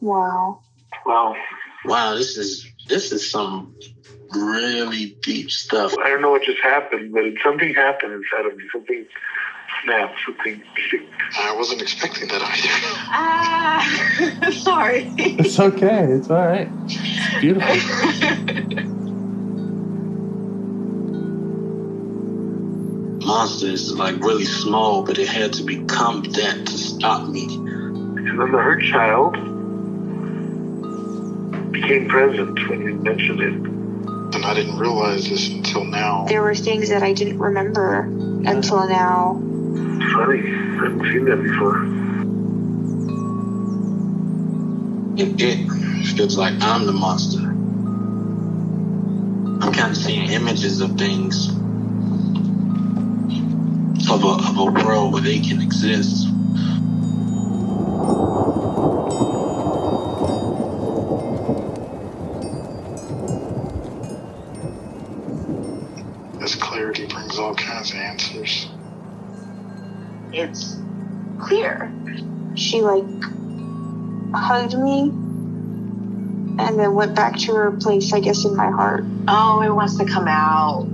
Wow. Wow, this is some really deep stuff. I don't know what just happened, but something happened inside of me. Something snapped, something clicked. I wasn't expecting that either. Sorry. It's okay. It's all right. It's beautiful. Monster is like really small, but it had to become that to stop me. And then the hurt child became present when you mentioned it. And I didn't realize this until now. There were things that I didn't remember until now. Funny. I haven't seen that before. It feels like I'm the monster. I'm kind of seeing images of things. Of a world where they can exist. This clarity brings all kinds of answers. It's clear. She hugged me and then went back to her place, I guess, in my heart. Oh, it wants to come out.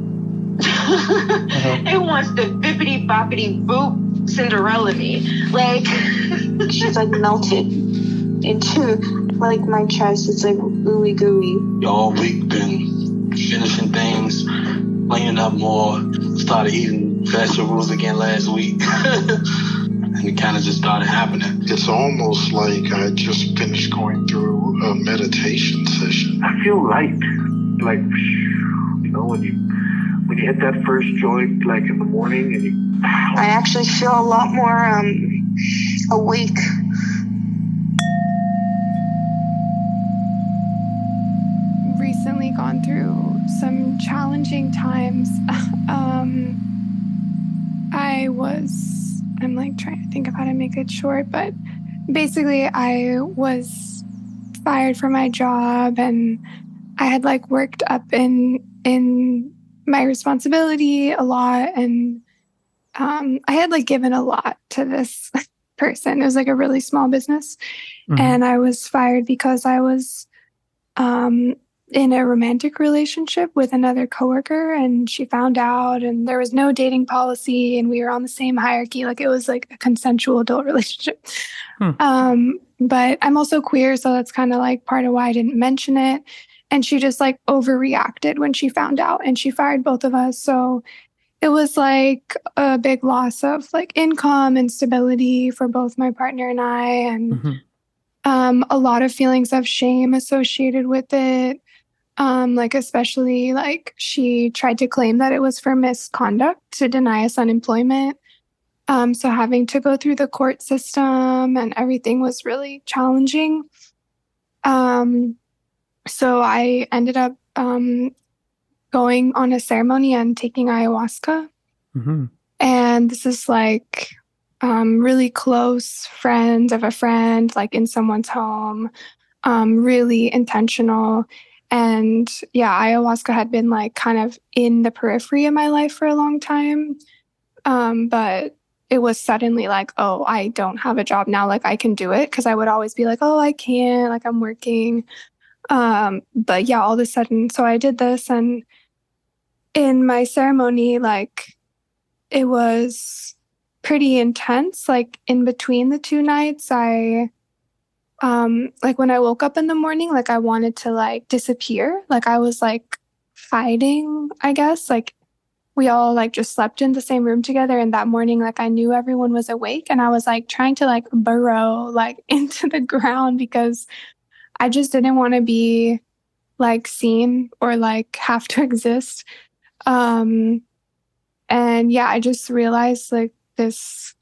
It wants to bippity boppity boop Cinderella me. She's melted into my chest. It's ooey gooey. All week been finishing things, cleaning up more, started eating vegetables again last week. And it kind of just started happening. It's almost like I just finished going through a meditation session. I feel light. When you hit that first joint, in the morning, and I actually feel a lot more awake. Recently gone through some challenging times. I'm trying to think of how to make it short, but basically I was fired from my job, and I had worked up in my responsibility a lot, and I had given a lot to this person. It was a really small business, and I was fired because I was in a romantic relationship with another coworker, and she found out, and there was no dating policy, and we were on the same hierarchy. It was a consensual adult relationship. But I'm also queer, so that's kind of part of why I didn't mention it. And she just overreacted when she found out, and she fired both of us. So it was a big loss of income and stability for both my partner and I, and a lot of feelings of shame associated with it. Especially she tried to claim that it was for misconduct to deny us unemployment. So having to go through the court system and everything was really challenging. So I ended up going on a ceremony and taking ayahuasca. And this is really close friend of a friend, in someone's home, really intentional. And yeah, ayahuasca had been kind of in the periphery of my life for a long time. But it was suddenly oh, I don't have a job now. I can do it. Cause I would always be oh, I can't, I'm working. But yeah, all of a sudden, so I did this, and in my ceremony, it was pretty intense. In between the two nights, I, when I woke up in the morning, I wanted to disappear. I was hiding, I guess. We all just slept in the same room together. And that morning, I knew everyone was awake, and I was trying to burrow into the ground because I just didn't want to be seen or have to exist. And yeah, I just realized this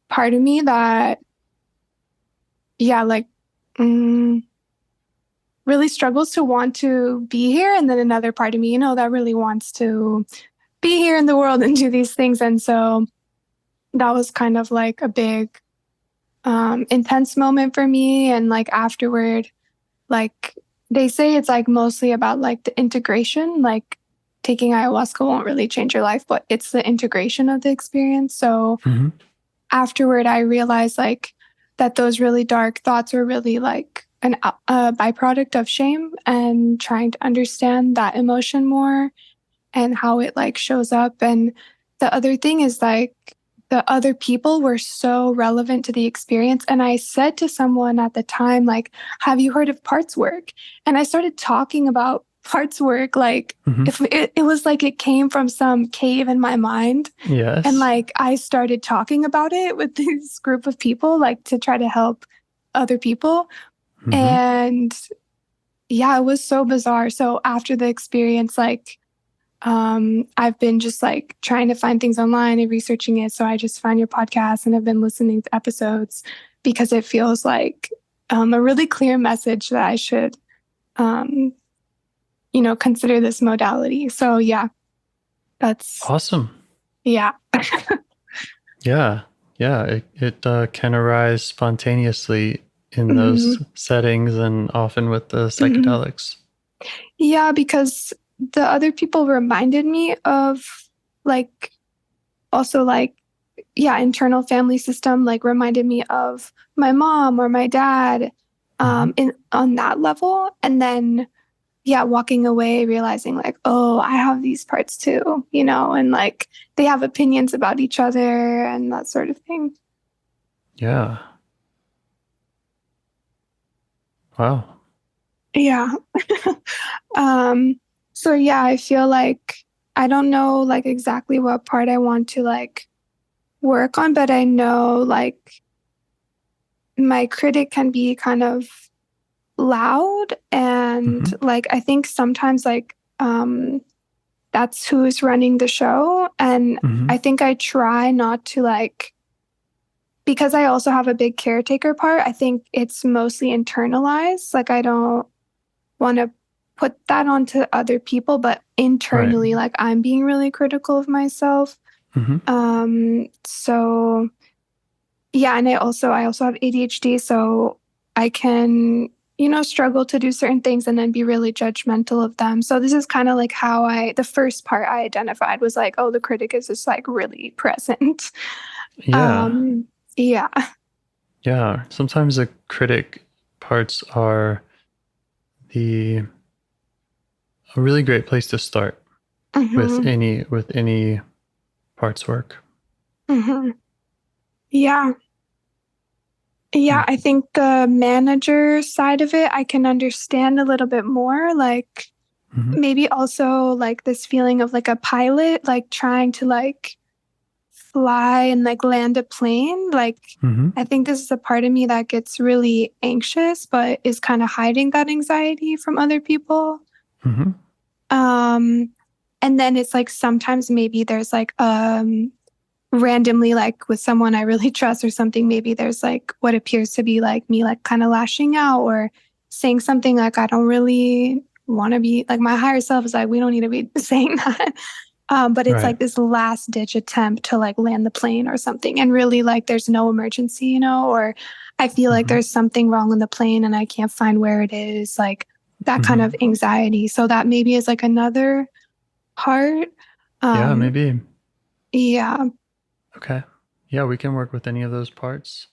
part of me that, yeah, really struggles to want to be here. And then another part of me, that really wants to be here in the world and do these things. And so that was kind of a big, intense moment for me. And afterward, they say it's mostly about the integration, taking ayahuasca won't really change your life, but it's the integration of the experience. So afterward, I realized that those really dark thoughts were really like a byproduct of shame, and trying to understand that emotion more and how it like shows up. And the other thing is like the other people were so relevant to the experience. And I said to someone at the time, like, have you heard of parts work? And I started talking about parts work, like if it was like it came from some cave in my mind. Yes. And like I started talking about it with this group of people, like to try to help other people. And yeah, it was so bizarre. So after the experience, like I've been just like trying to find things online and researching it. So I just found your podcast and I've been listening to episodes because it feels like a really clear message that I should, consider this modality. So yeah, that's awesome. Yeah. Yeah. It can arise spontaneously in those settings and often with the psychedelics. Yeah, because the other people reminded me of like also like internal family system, like reminded me of my mom or my dad on that level. And then walking away realizing like, oh, I have these parts too, and like they have opinions about each other and that sort of thing. Yeah. Wow. Yeah. So yeah, I feel like I don't know like exactly what part I want to like work on, but I know like my critic can be kind of loud, and like I think sometimes like that's who's running the show. And I think I try not to like, because I also have a big caretaker part, I think it's mostly internalized. Like I don't want to put that onto other people, but internally, like I'm being really critical of myself. So yeah, and I also have ADHD, so I can, struggle to do certain things and then be really judgmental of them. So this is kind of like how the first part I identified was like, oh, the critic is just like really present. Yeah. Yeah. Yeah. Sometimes the critic parts are a really great place to start with any parts work. Yeah. Yeah, I think the manager side of it, I can understand a little bit more. Like maybe also like this feeling of like a pilot, like trying to like fly and like land a plane. Like I think this is a part of me that gets really anxious, but is kind of hiding that anxiety from other people. And then it's like sometimes maybe there's like randomly, like with someone I really trust or something, maybe there's like what appears to be like me like kind of lashing out or saying something like I don't really want to be, like my higher self is like, we don't need to be saying that. But it's like this last ditch attempt to like land the plane or something. And really like there's no emergency, or I feel like there's something wrong on the plane and I can't find where it is, like that kind of anxiety. So that maybe is like another part. Yeah, maybe. Yeah. Okay. Yeah, we can work with any of those parts.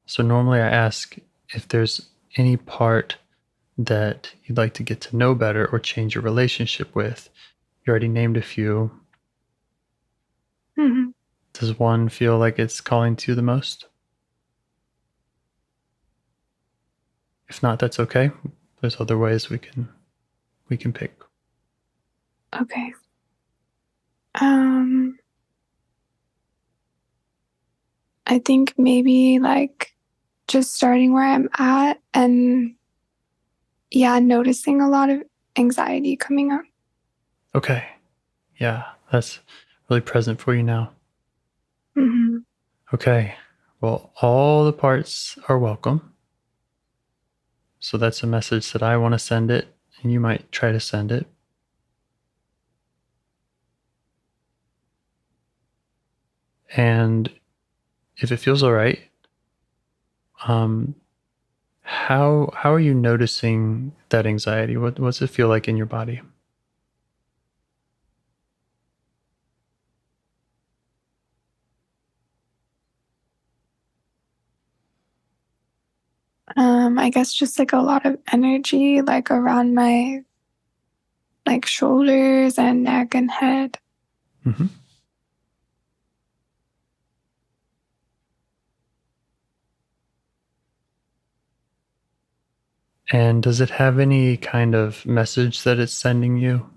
So normally I ask if there's any part that you'd like to get to know better or change your relationship with. You already named a few. Does one feel like it's calling to you the most? If not, that's okay. There's other ways we can pick. Okay. I think maybe like just starting where I'm at and noticing a lot of anxiety coming up. Okay. Yeah, that's really present for you now. Okay. Well, all the parts are welcome. So that's a message that I want to send it, and you might try to send it. And if it feels all right, how are you noticing that anxiety? What's it feel like in your body? I guess just like a lot of energy, like around my like shoulders and neck and head. Mm-hmm. And does it have any kind of message that it's sending you?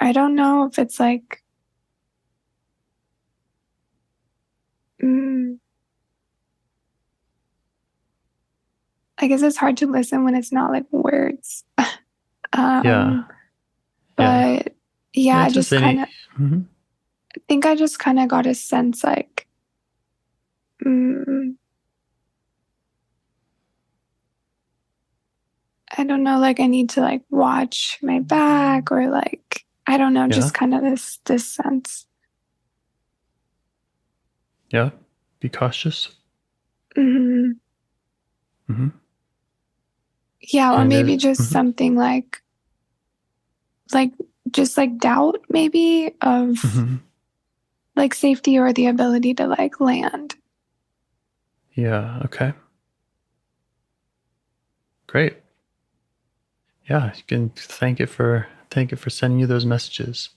I don't know if it's like, I guess it's hard to listen when it's not like words. Yeah. But yeah, I just kind of, Mm-hmm. I think I just kind of got a sense like, I don't know, like I need to like watch my back or like, I don't know, just kind of this sense. Yeah. Be cautious. Mm-hmm. Mm-hmm. Yeah, or maybe just something like just like doubt maybe of like safety or the ability to like land. Yeah. Okay. Great. Yeah, you can thank it for sending you those messages.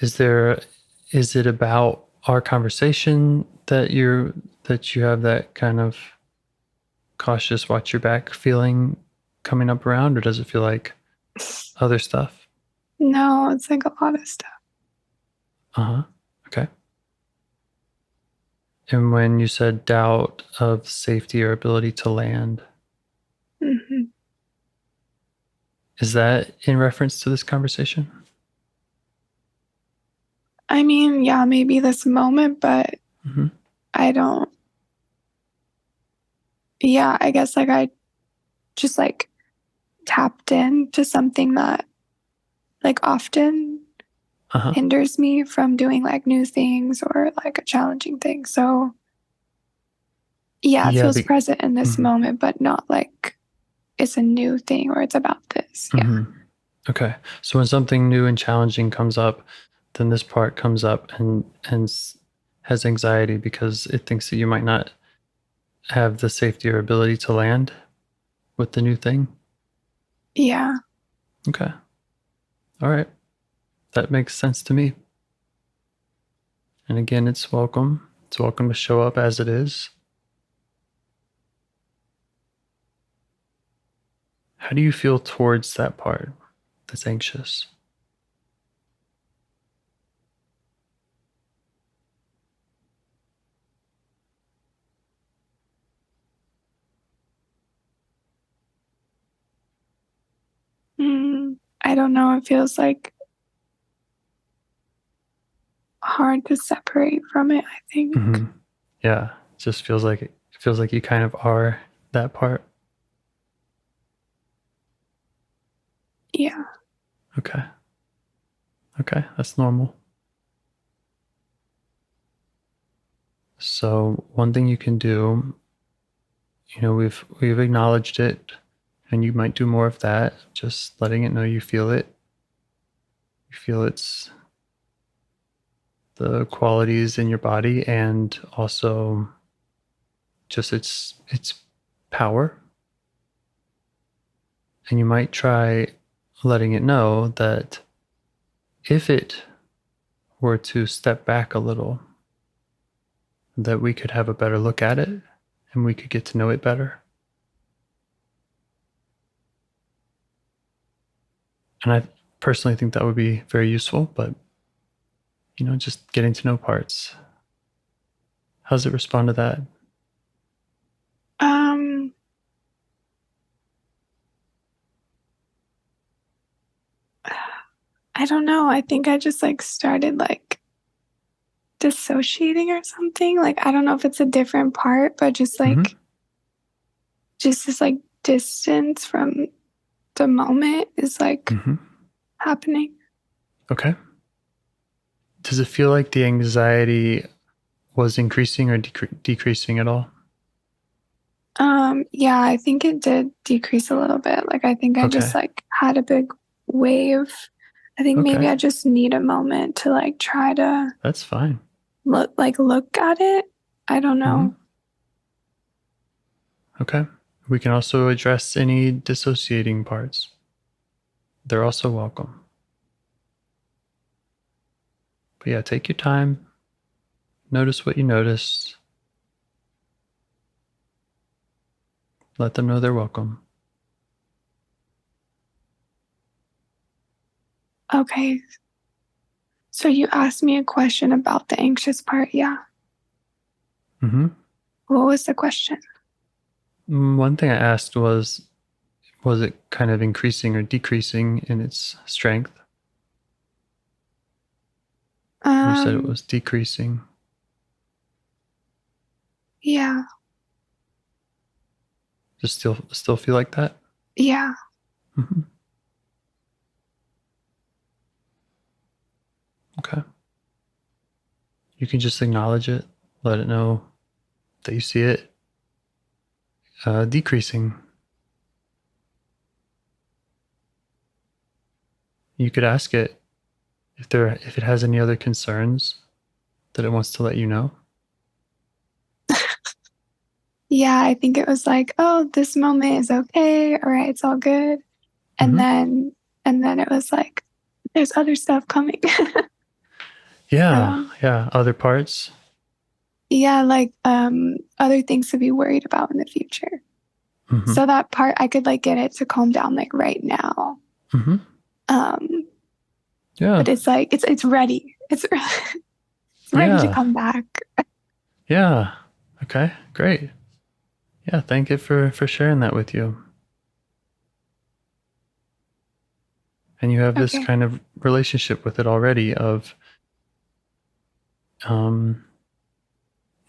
Is it about our conversation that you have that kind of cautious watch your back feeling coming up around, or does it feel like other stuff? No, it's like a lot of stuff. Okay. And when you said doubt of safety or ability to land, is that in reference to this conversation? I mean, yeah, maybe this moment, but I don't. Yeah, I guess like I just like tapped into something that like often hinders me from doing like new things or like a challenging thing. So yeah, it feels present in this moment, but not like it's a new thing or it's about this. Yeah. Okay. So when something new and challenging comes up, then this part comes up and has anxiety because it thinks that you might not have the safety or ability to land with the new thing. Yeah. Okay. All right. That makes sense to me. And again, it's welcome. It's welcome to show up as it is. How do you feel towards that part that's anxious? I don't know. It feels like hard to separate from it, I think. Yeah. It just feels like you kind of are that part. Yeah. Okay. Okay, that's normal. So one thing you can do, we've acknowledged it, and you might do more of that, just letting it know you feel it. You feel it's the qualities in your body and also just its power. And you might try letting it know that if it were to step back a little, that we could have a better look at it and we could get to know it better. And I personally think that would be very useful, but just getting to know parts. How does it respond to that? I don't know. I think I just like started like dissociating or something. Like I don't know if it's a different part, but just like just this like distance from the moment is like happening. Okay. Does it feel like the anxiety was increasing or decreasing at all? Yeah, I think it did decrease a little bit. Like I think I just like had a big wave. I think maybe I just need a moment to like try to. That's fine. Look at it. I don't know. Okay. We can also address any dissociating parts. They're also welcome. But yeah, take your time. Notice what you noticed. Let them know they're welcome. Okay. So you asked me a question about the anxious part, yeah? Mm-hmm. What was the question? One thing I asked was it kind of increasing or decreasing in its strength? You said it was decreasing. Yeah. Just still feel like that? Yeah. Mm-hmm. Okay. You can just acknowledge it, let it know that you see it decreasing. You could ask it if it has any other concerns that it wants to let you know. Yeah, I think it was like, oh, this moment is okay. All right, it's all good. And then it was like, there's other stuff coming. Yeah. Other parts. Yeah, like other things to be worried about in the future. Mm-hmm. So that part I could like get it to calm down like right now. Mm-hmm. Yeah. But it's like it's ready. It's ready to come back. Yeah. Okay. Great. Yeah. Thank you for sharing that with you. And you have this kind of relationship with it already of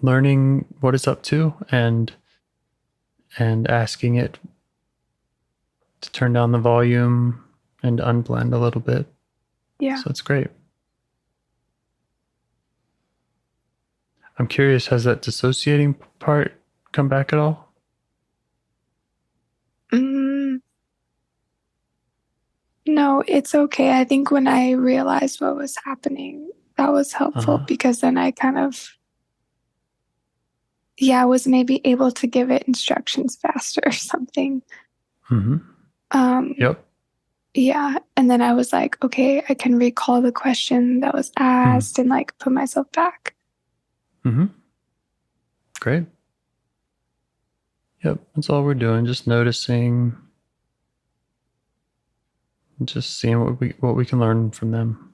learning what it's up to and asking it to turn down the volume and unblend a little bit. Yeah. So it's great. I'm curious, has that dissociating part come back at all? No, it's okay. I think when I realized what was happening, that was helpful because then I kind of, was maybe able to give it instructions faster or something. Yep. Yeah. And then I was like, okay, I can recall the question that was asked and like put myself back. Great. Yep. That's all we're doing. Just noticing, just seeing what we can learn from them.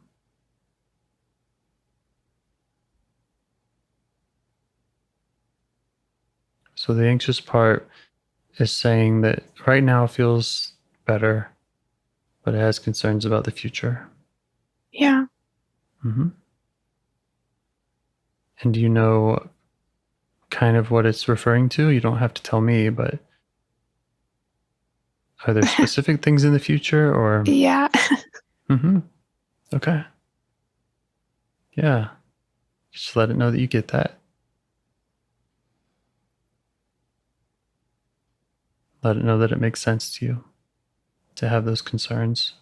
So the anxious part is saying that right now feels better, but it has concerns about the future. Yeah. And do you know kind of what it's referring to? You don't have to tell me, but are there specific things in the future or? Yeah. Okay. Yeah. Just let it know that you get that. Let it know that it makes sense to you to have those concerns.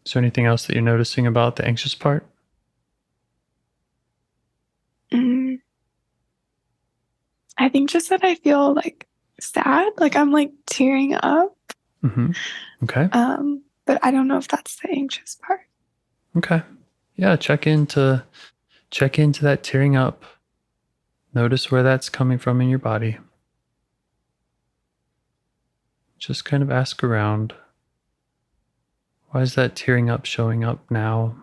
Is there anything else that you're noticing about the anxious part? I think just that I feel like sad, like I'm like tearing up. Okay. But I don't know if that's the anxious part. Okay. Yeah, check into that tearing up. Notice where that's coming from in your body. Just kind of ask around. Why is that tearing up showing up now?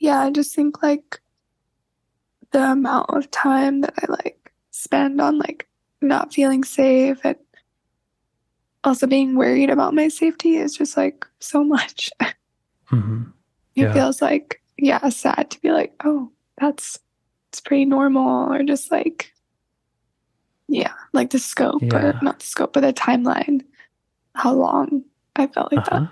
Yeah, I just think like the amount of time that I like spend on like not feeling safe and also being worried about my safety is just like so much. It feels like, sad to be like, oh, it's pretty normal, or just like, Yeah, like the scope, Yeah. or not the scope, but the timeline. How long I felt like that.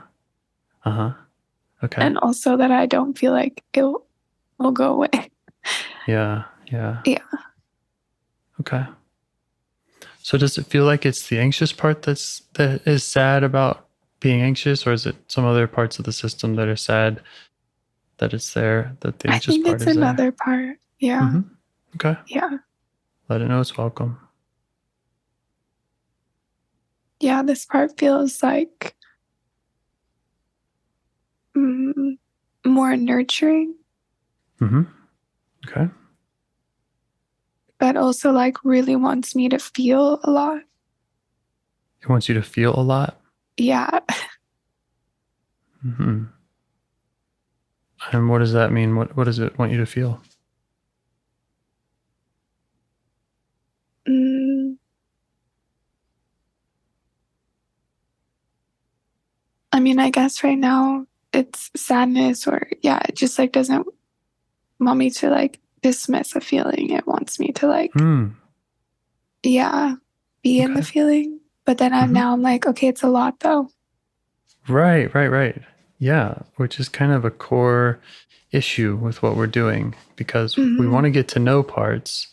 Okay. And also that I don't feel like it will go away. Yeah. Yeah. Okay. So does it feel like it's the anxious part that is sad about being anxious, or is it some other parts of the system that are sad that it's there, that the I anxious think part it's is another there? part. Yeah. Okay. Yeah. Let it know it's welcome. Yeah, this part feels like more nurturing. Okay. But also like really wants me to feel a lot. It wants you to feel a lot. Yeah. And what does that mean? What does it want you to feel? I mean, I guess right now it's sadness, or it just like doesn't want me to like dismiss a feeling. It wants me to like be in the feeling. But then I'm like, okay, it's a lot though. Right. Yeah, which is kind of a core issue with what we're doing, because we want to get to know parts.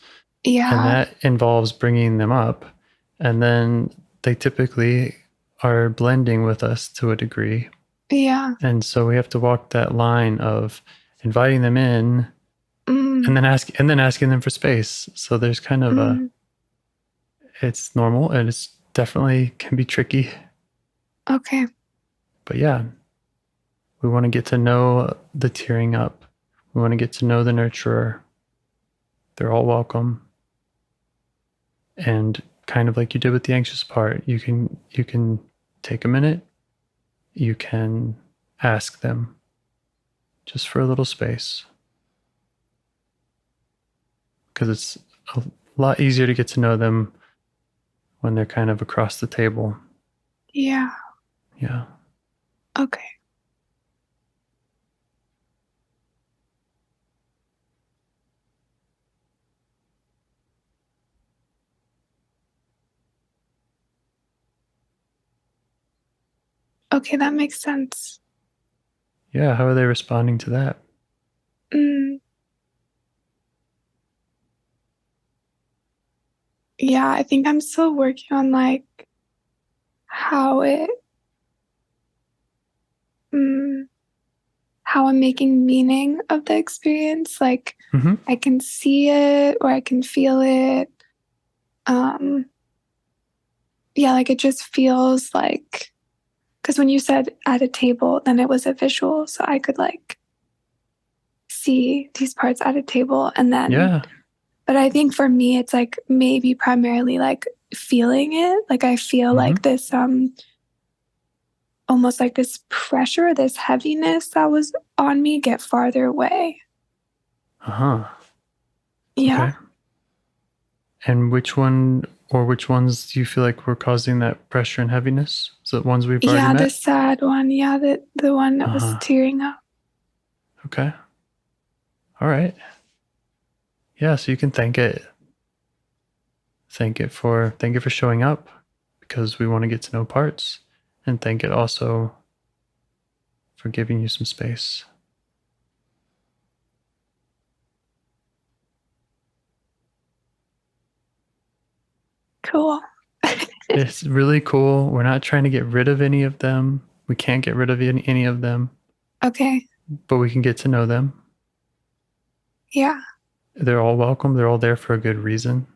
Yeah. And that involves bringing them up. And then they typically are blending with us to a degree. Yeah. And so we have to walk that line of inviting them in and then asking them for space. So there's kind of it's normal, and it's definitely can be tricky. Okay. But yeah, we want to get to know the tearing up. We want to get to know the nurturer. They're all welcome. And kind of like you did with the anxious part, you can take a minute. You can ask them just for a little space, because it's a lot easier to get to know them when they're kind of across the table. Yeah. Yeah. Okay. Okay, that makes sense. Yeah. How are they responding to that? Yeah, I think I'm still working on like how I'm making meaning of the experience. Like I can see it or I can feel it. Like it just feels like, because when you said at a table, then it was a visual, so I could like see these parts at a table, and then but I think for me it's like maybe primarily like feeling it. Like I feel like this almost like this pressure, this heaviness that was on me get farther away. Yeah. Okay. And which ones do you feel like were causing that pressure and heaviness? Is it ones we've already met? Yeah, the sad one. Yeah, the one that was tearing up. Okay. All right. Yeah, so you can thank it. Thank it for showing up, because we want to get to know parts, and thank it also for giving you some space. Cool. It's really cool. We're not trying to get rid of any of them. We can't get rid of any of them. Okay. But we can get to know them. Yeah. They're all welcome. They're all there for a good reason.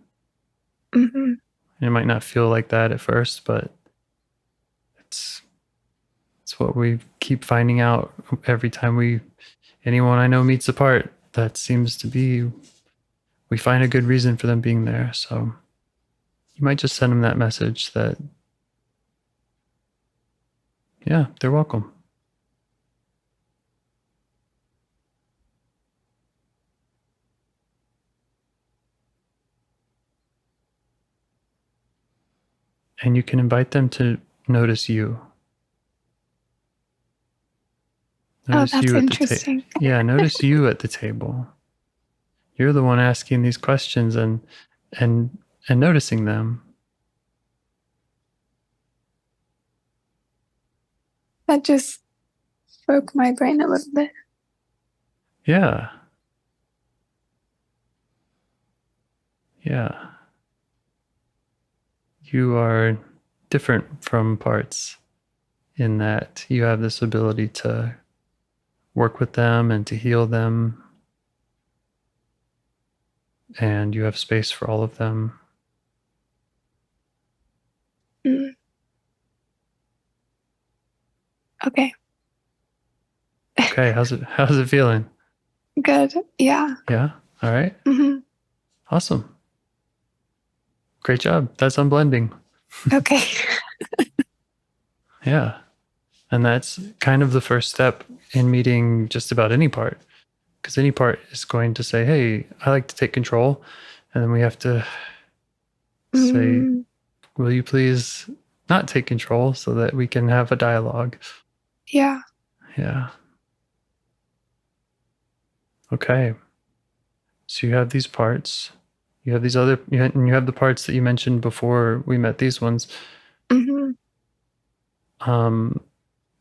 It might not feel like that at first, but it's what we keep finding out every time anyone I know meets a part. That seems to be, we find a good reason for them being there. So you might just send them that message that, yeah, they're welcome. And you can invite them to notice you. Notice that's you at interesting. Yeah, notice you at the table. You're the one asking these questions and and noticing them. That just broke my brain a little bit. Yeah. Yeah. You are different from parts in that you have this ability to work with them and to heal them. And you have space for all of them. Mm. Okay. Okay, how's it feeling? Good. Yeah. Yeah. All right. Mm-hmm. Awesome. Great job. That's unblending. Okay. Yeah. And that's kind of the first step in meeting just about any part. Because any part is going to say, hey, I like to take control. And then we have to say, will you please not take control so that we can have a dialogue? Yeah. Yeah. Okay. So you have these parts. You have these other, and you have the parts that you mentioned before we met these ones. Mm-hmm.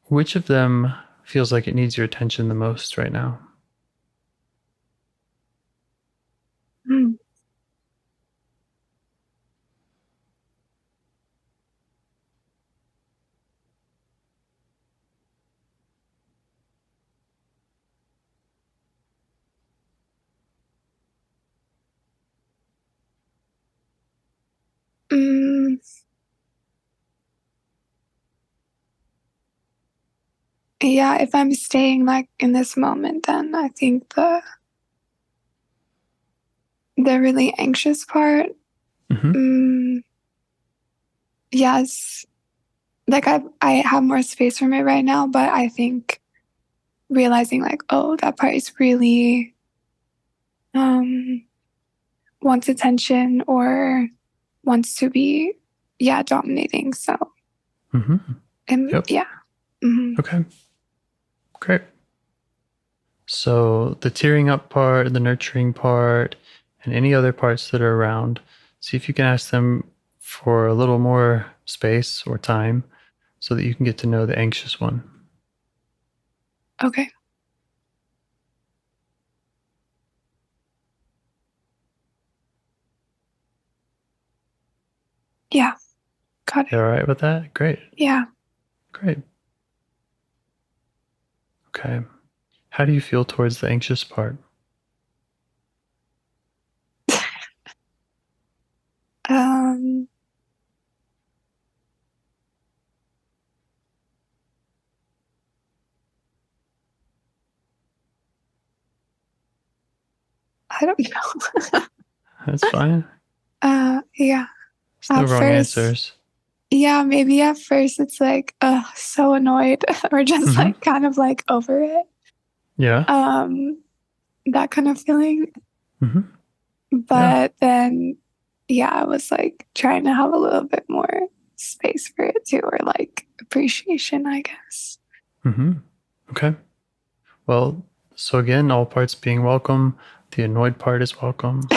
Which of them feels like it needs your attention the most right now? Mm. Mm. Yeah, if I'm staying like in this moment, then I think the really anxious part. Mm-hmm. Yes, like I have more space for it right now, but I think realizing like, oh, that part is really wants attention or wants to be dominating. So Yep. yeah. Mm-hmm. Okay. Great. So the tearing up part, the nurturing part, and any other parts that are around, see if you can ask them for a little more space or time so that you can get to know the anxious one. Okay. Yeah. Got it. You all right with that? Great. Yeah. Great. Okay. How do you feel towards the anxious part? I don't know. That's fine. Yeah. There's no wrong answers. Yeah, maybe at first it's like, so annoyed or just like kind of like over it. Yeah. That kind of feeling. But then, I was like trying to have a little bit more space for it too, or like appreciation, I guess. Okay. Well, so again, all parts being welcome. The annoyed part is welcome.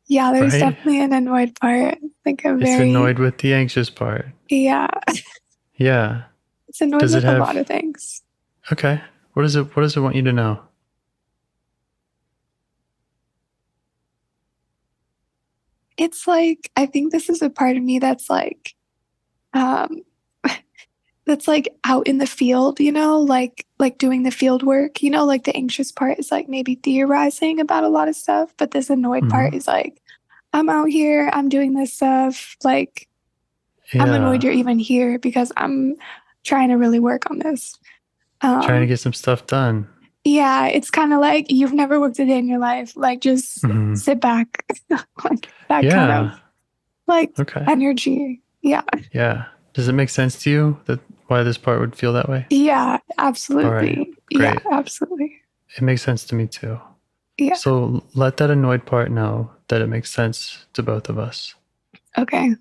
Yeah, there's definitely an annoyed part. Like it's annoyed with the anxious part. Yeah. Yeah. It's annoyed with a lot of things. Okay. What does it want you to know? It's like, I think this is a part of me that's like, that's like out in the field, like doing the field work, like the anxious part is like maybe theorizing about a lot of stuff, but this annoyed part is like, I'm out here, I'm doing this stuff, like I'm annoyed you're even here because I'm trying to really work on this. Trying to get some stuff done. Yeah, it's kind of like you've never worked a day in your life, like just sit back. Like that kind of like energy. Yeah. Yeah. Does it make sense to you that why this part would feel that way? Yeah, absolutely. All right. Great. Yeah, absolutely. It makes sense to me too. Yeah. So let that annoyed part know that it makes sense to both of us. Okay.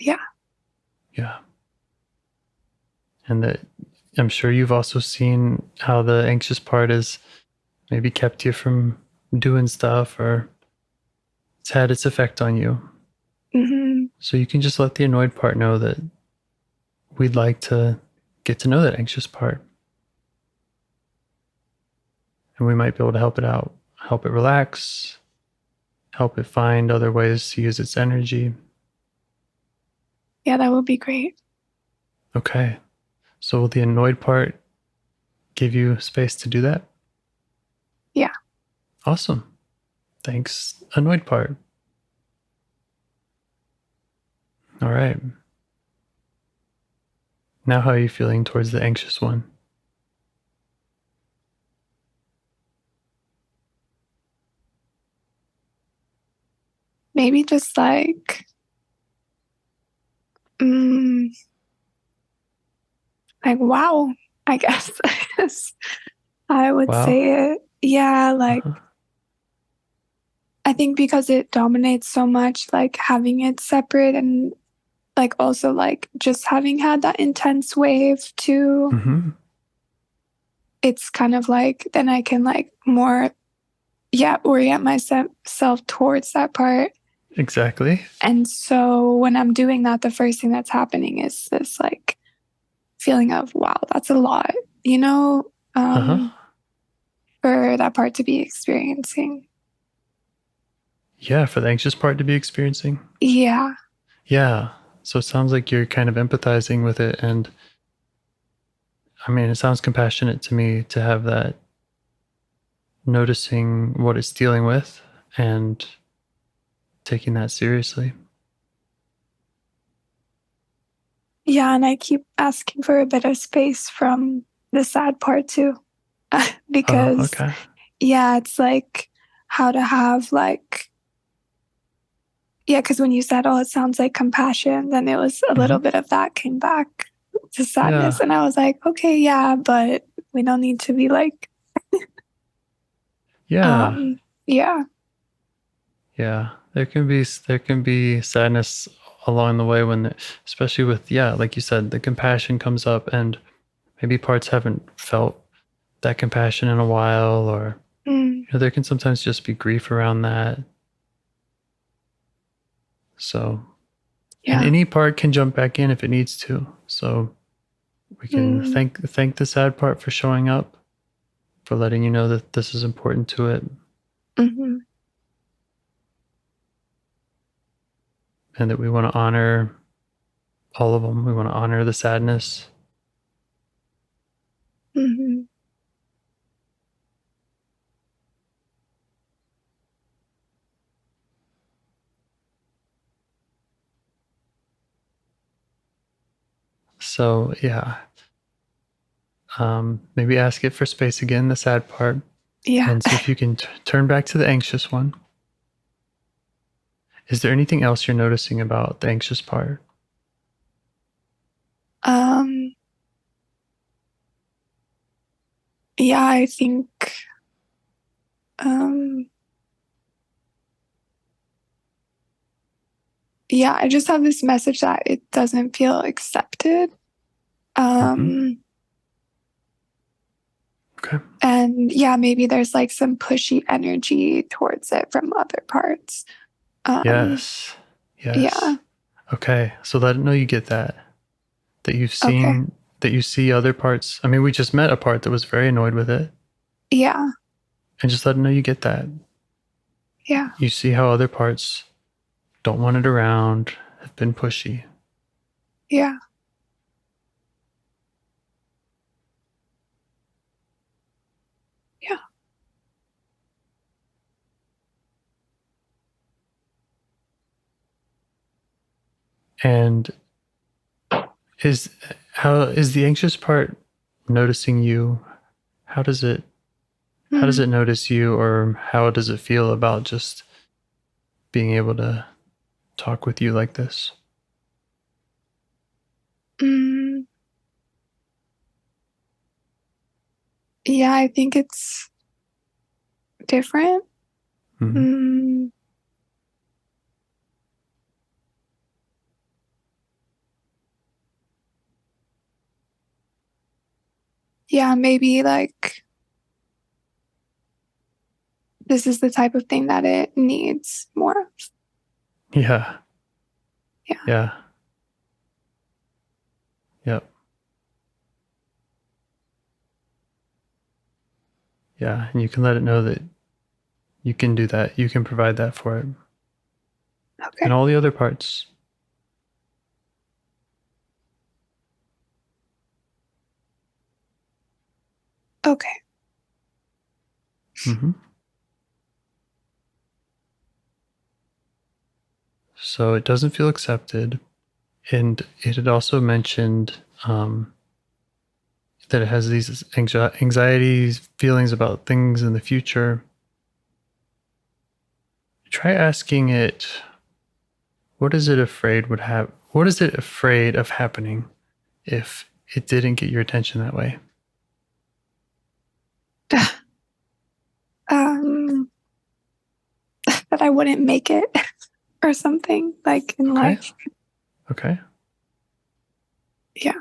Yeah. Yeah. And that I'm sure you've also seen how the anxious part has maybe kept you from doing stuff or it's had its effect on you. Mm-hmm. So you can just let the annoyed part know that we'd like to get to know that anxious part. And we might be able to help it out, help it relax, help it find other ways to use its energy. Yeah, that would be great. Okay. So will the annoyed part give you space to do that? Yeah. Awesome. Thanks, annoyed part. All right. Now how are you feeling towards the anxious one? Maybe just like, wow, I guess. I would Wow. say it. Yeah, like, I think because it dominates so much, like having it separate and like also like just having had that intense wave too, Mm-hmm. it's kind of like then I can like more, orient myself towards that part. Exactly. And so when I'm doing that, the first thing that's happening is this like feeling of, wow, that's a lot, you know, for that part to be experiencing. Yeah, for the anxious part to be experiencing. Yeah. Yeah. So it sounds like you're kind of empathizing with it. And I mean, it sounds compassionate to me to have that, noticing what it's dealing with and taking that seriously. Yeah. And I keep asking for a bit of space from the sad part too. Because, okay. yeah, it's like how to have like, yeah, because when you said, oh, it sounds like compassion, then it was a little bit of that came back to sadness. Yeah. And I was like, okay, yeah, but we don't need to be like, Yeah. yeah. Yeah. There can be sadness along the way when, especially with, like you said, the compassion comes up and maybe parts haven't felt that compassion in a while, or there can sometimes just be grief around that. So, and any part can jump back in if it needs to. So we can thank the sad part for showing up, for letting you know that this is important to it. Mm-hmm. And that we want to honor all of them. We want to honor the sadness. Mm-hmm. So, maybe ask it for space again, the sad part. Yeah. And see if you can turn back to the anxious one. Is there anything else you're noticing about the anxious part? Yeah, I think, I just have this message that it doesn't feel accepted. Okay. And maybe there's like some pushy energy towards it from other parts. Yes. Yeah. Okay. So let it know you get that. That you've seen, that you see other parts. I mean, we just met a part that was very annoyed with it. Yeah. And just let it know you get that. Yeah. You see how other parts don't want it around, have been pushy. Yeah. Yeah. And is the anxious part noticing you? How does it notice you, or how does it feel about just being able to talk with you like this? Yeah, I think it's different. Yeah, maybe like this is the type of thing that it needs more of. Yeah. Yeah. Yeah. Yep. Yeah. And you can let it know that you can do that. You can provide that for it. Okay. And all the other parts. Okay. Mm-hmm. So it doesn't feel accepted. And it had also mentioned that it has these anxieties, feelings about things in the future. Try asking it, what is it afraid of happening if it didn't get your attention that way? That I wouldn't make it or something like in life. Okay. Yeah.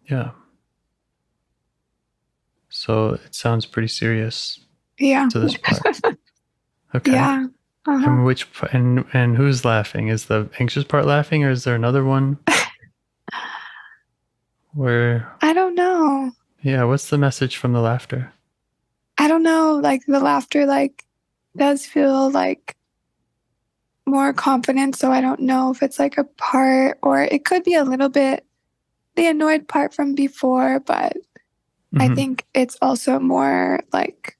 Yeah. So it sounds pretty serious. Yeah. To this part. Okay. Yeah. Uh-huh. And who's laughing? Is the anxious part laughing, or is there another one? Where I don't know. Yeah, what's the message from the laughter? I don't know. Like the laughter like does feel like more confident, so I don't know if it's like a part, or it could be a little bit the annoyed part from before, but I think it's also more like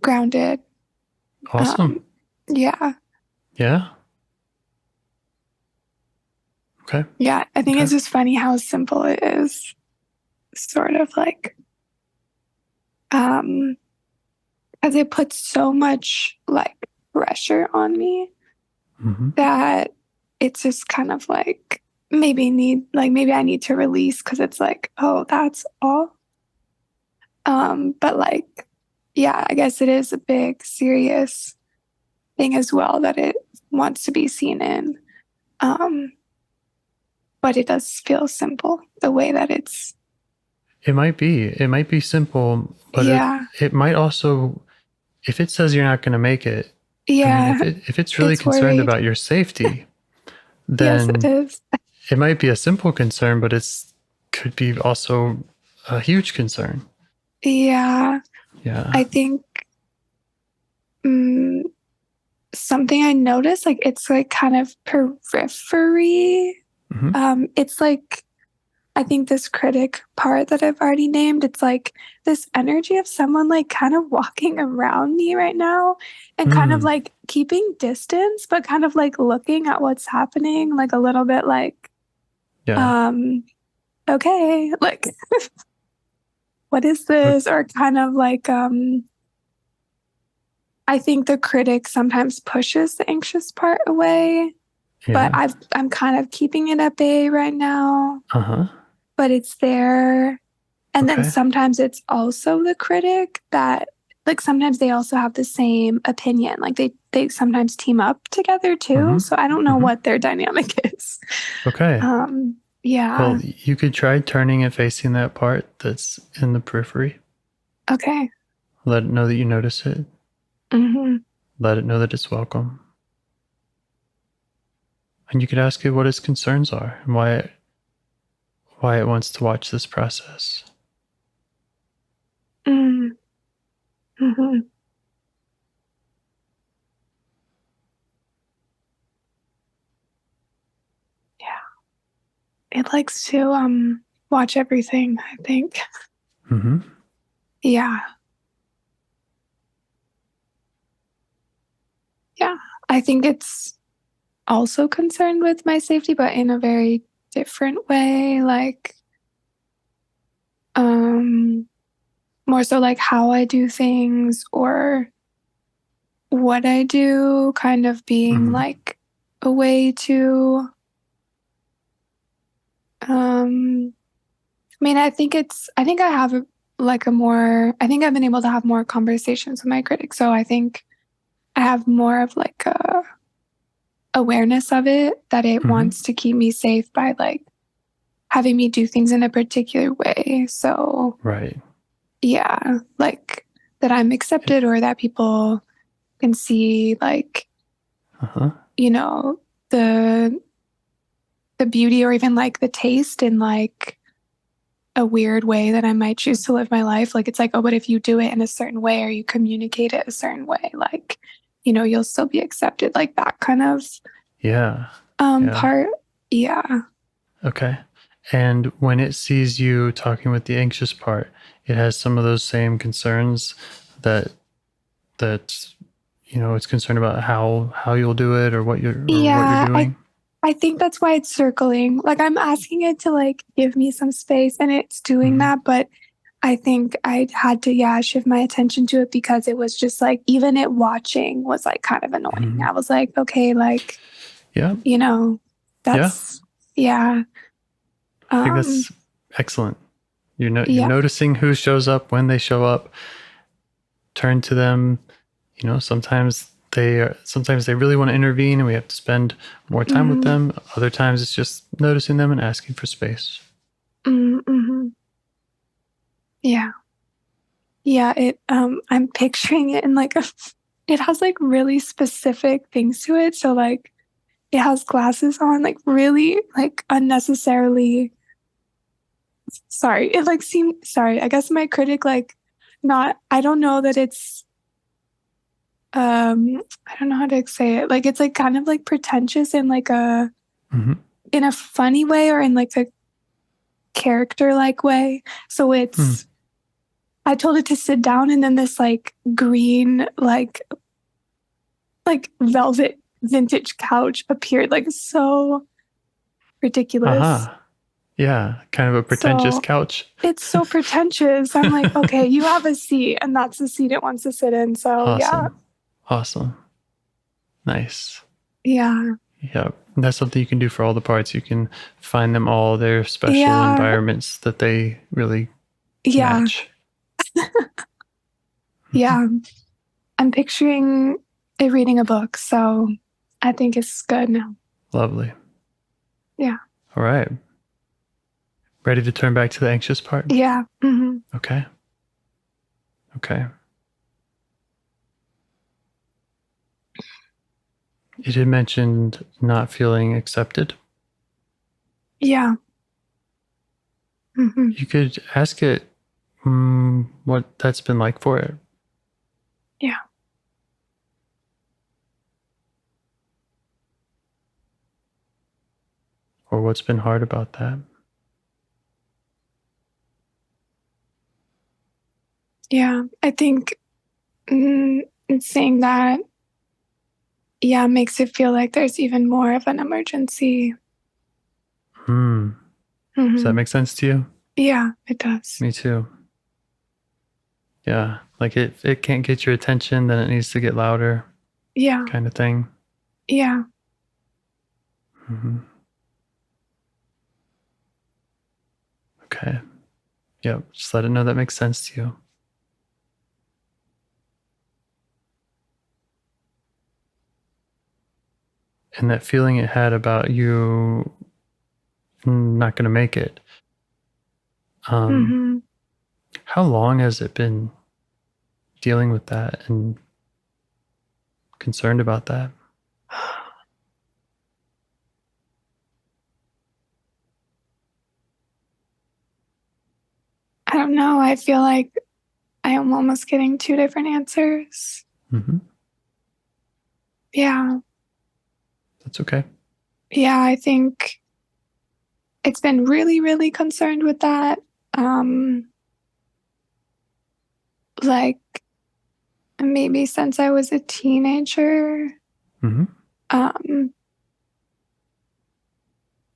grounded. Awesome. Yeah. Yeah. Okay. Yeah. I think it's just funny how simple it is. Sort of like, because it puts so much like pressure on me that it's just kind of like maybe I need to release, because it's like, oh, that's all. But like, yeah, I guess it is a big, serious thing as well that it wants to be seen in. But it does feel simple the way that it's. It might be simple, but it might also, if it says you're not going to make it. Yeah. I mean, if it's really concerned about your safety, then yes, it is. It might be a simple concern, but could be also a huge concern. Yeah. Yeah. I think something I noticed, like it's like kind of periphery. It's like, I think this critic part that I've already named, it's like this energy of someone like kind of walking around me right now and kind of like keeping distance, but kind of like looking at what's happening, like a little bit like, okay, like, what is this? Or kind of like, I think the critic sometimes pushes the anxious part away, but I'm kind of keeping it at bay right now. But it's there. And then sometimes it's also the critic that, like, sometimes they also have the same opinion. Like they sometimes team up together too. So I don't know what their dynamic is. Okay. Yeah. Well, you could try turning it facing that part that's in the periphery. Okay. Let it know that you notice it. Let it know that it's welcome. And you could ask it what its concerns are and why it wants to watch this process. Yeah. It likes to watch everything, I think. Yeah. Yeah. I think it's also concerned with my safety, but in a very different way. Like, more so like how I do things or what I do, kind of being like a way to, I mean, I think I have I think I've been able to have more conversations with my critics. So I think I have more of like a awareness of it, that it wants to keep me safe by like having me do things in a particular way. So, right. Yeah, like that I'm accepted or that people can see, like, you know, the beauty or even like the taste in like a weird way that I might choose to live my life. Like, it's like, oh, but if you do it in a certain way or you communicate it a certain way, like, you'll still be accepted. Like that kind of part. Yeah. Okay. And when it sees you talking with the anxious part, it has some of those same concerns that it's concerned about how you'll do it or what you're doing. I think that's why it's circling. Like I'm asking it to like give me some space and it's doing that, but I think I had to shift my attention to it because it was just like even it watching was like kind of annoying. I was like, okay, like that's I think that's excellent. You're noticing who shows up, when they show up, turn to them. Sometimes they really want to intervene and we have to spend more time with them. Other times it's just noticing them and asking for space. Yeah. It I'm picturing it in like it has like really specific things to it. So like it has glasses on, like really like unnecessarily. Sorry, it like seemed sorry. I guess my critic like not. I don't know that it's. I don't know how to say it. Like it's like kind of like pretentious in like a in a funny way or in like a character like way. So it's. I told it to sit down, and then this like green like velvet vintage couch appeared, like so ridiculous. Yeah, kind of a pretentious couch. It's so pretentious. I'm like, okay, you have a seat, and that's the seat it wants to sit in. So Awesome. Nice. Yeah. And that's something you can do for all the parts. You can find them all their special environments that they really match. I'm picturing it reading a book, so I think it's good now. Lovely. Yeah. All right. Ready to turn back to the anxious part? Yeah. Okay. It had mentioned not feeling accepted. Yeah. You could ask it what that's been like for it. Yeah. Or what's been hard about that. Yeah. I think saying that, makes it feel like there's even more of an emergency. Does that make sense to you? Yeah, it does. Me too. Yeah, like it can't get your attention, then it needs to get louder. Yeah. Kind of thing. Yeah. Okay. Yep. Just let it know that makes sense to you. And that feeling it had about you not going to make it. How long has it been dealing with that and concerned about that? I don't know. I feel like I am almost getting two different answers. Yeah. That's okay. Yeah, I think it's been really, really concerned with that. Like maybe since I was a teenager.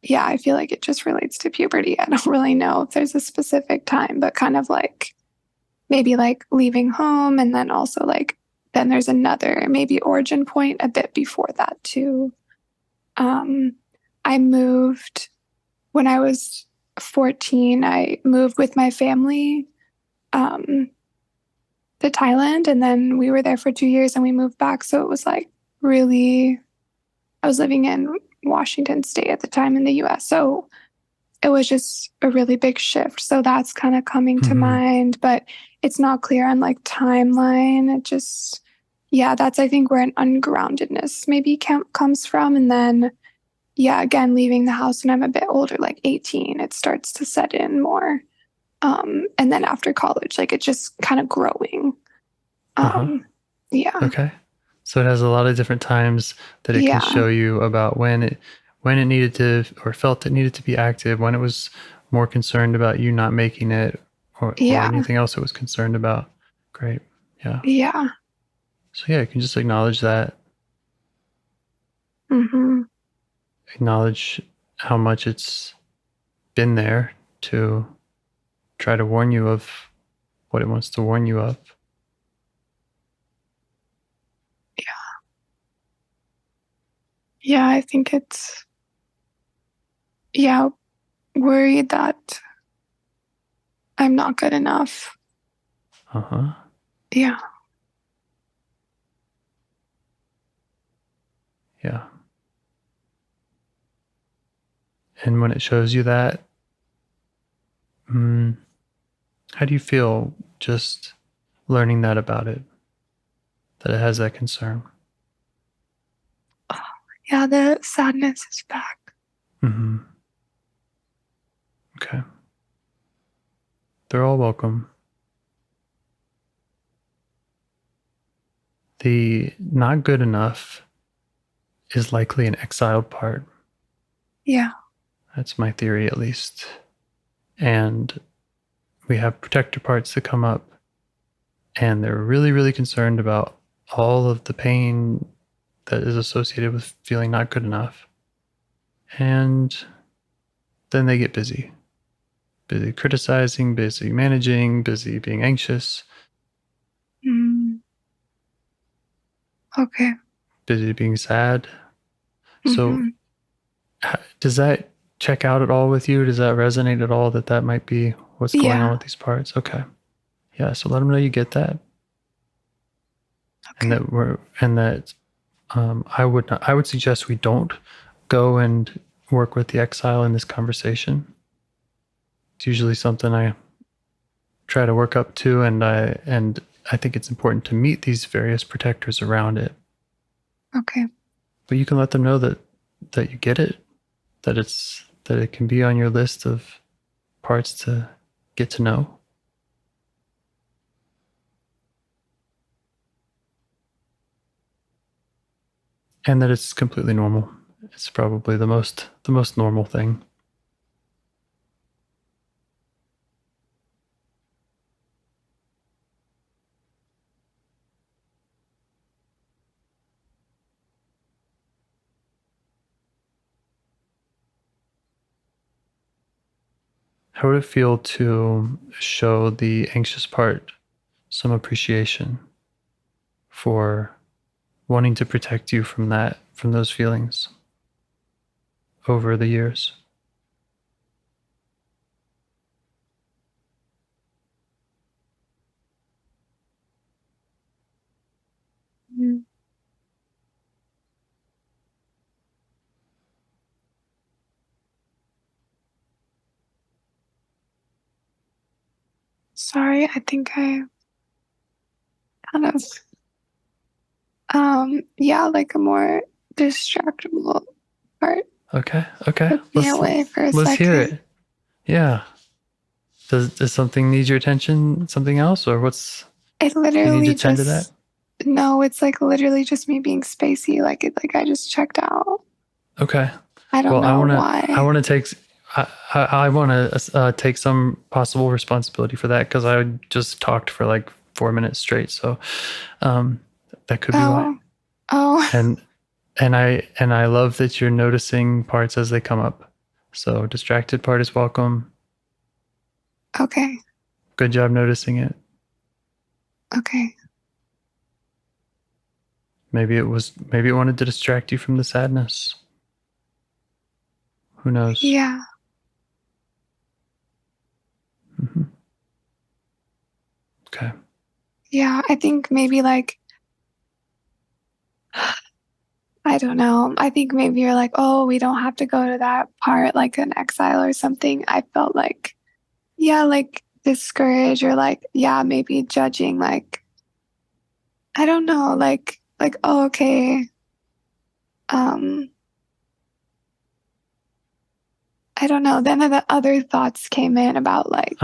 Yeah, I feel like it just relates to puberty. I don't really know if there's a specific time, but kind of like maybe like leaving home and then also like then there's another maybe origin point a bit before that too. I moved when I was 14. I moved with my family to Thailand, and then we were there for 2 years and we moved back. So it was like really, I was living in Washington State at the time in the US. So it was just a really big shift. So that's kind of coming to mind, but it's not clear on like timeline. It just, yeah, that's, I think, where an ungroundedness maybe comes from. And then, yeah, again, leaving the house when I'm a bit older, like 18, it starts to set in more. And then after college, like it's just kind of growing. Yeah. Okay. So it has a lot of different times that it can show you about when it needed to, or felt it needed to be active, when it was more concerned about you not making it, or anything else it was concerned about. Great. Yeah. Yeah. So yeah, you can just acknowledge that. Acknowledge how much it's been there to try to warn you of what it wants to warn you of. Yeah, I think it's, worried that I'm not good enough. Yeah. Yeah. And when it shows you that, how do you feel just learning that about it? That it has that concern? Yeah, the sadness is back. Okay. They're all welcome. The not good enough is likely an exiled part. Yeah. That's my theory, at least. And we have protector parts that come up, and they're really, really concerned about all of the pain that is associated with feeling not good enough. And then they get busy criticizing, busy managing, busy being anxious. Okay. Busy being sad. So does that check out at all with you? Does that resonate at all, that might be what's going on with these parts? Okay. Yeah, so let them know you get that. Okay. And that I would suggest we don't go and work with the exile in this conversation. It's usually something I try to work up to, and I think it's important to meet these various protectors around it. Okay. But you can let them know that you get it, that it can be on your list of parts to get to know. And that it's completely normal. It's probably the most normal thing. How would it feel to show the anxious part some appreciation for wanting to protect you from those feelings over the years? Sorry, I think I kind of, like a more distractible part. Okay. Took me away for a let's second. hear it. Yeah. Does something need your attention? Something else, or what's? It literally you need to tend to that? No, it's like literally just me being spacey. Like I just checked out. Okay. I don't know why. I want to take some possible responsibility for that, because I just talked for like 4 minutes straight. So that could be why. Oh. And I love that you're noticing parts as they come up. So distracted part is welcome. Okay. Good job noticing it. Okay. Maybe it wanted to distract you from the sadness. Who knows? Yeah. Yeah, I think maybe like, I I don't know. I think maybe you're like, oh, we don't have to go to that part, like an exile or something. I felt like, yeah, like discouraged or like, yeah, maybe judging, like, I don't know, like, oh, okay. I don't know. Then the other thoughts came in about like,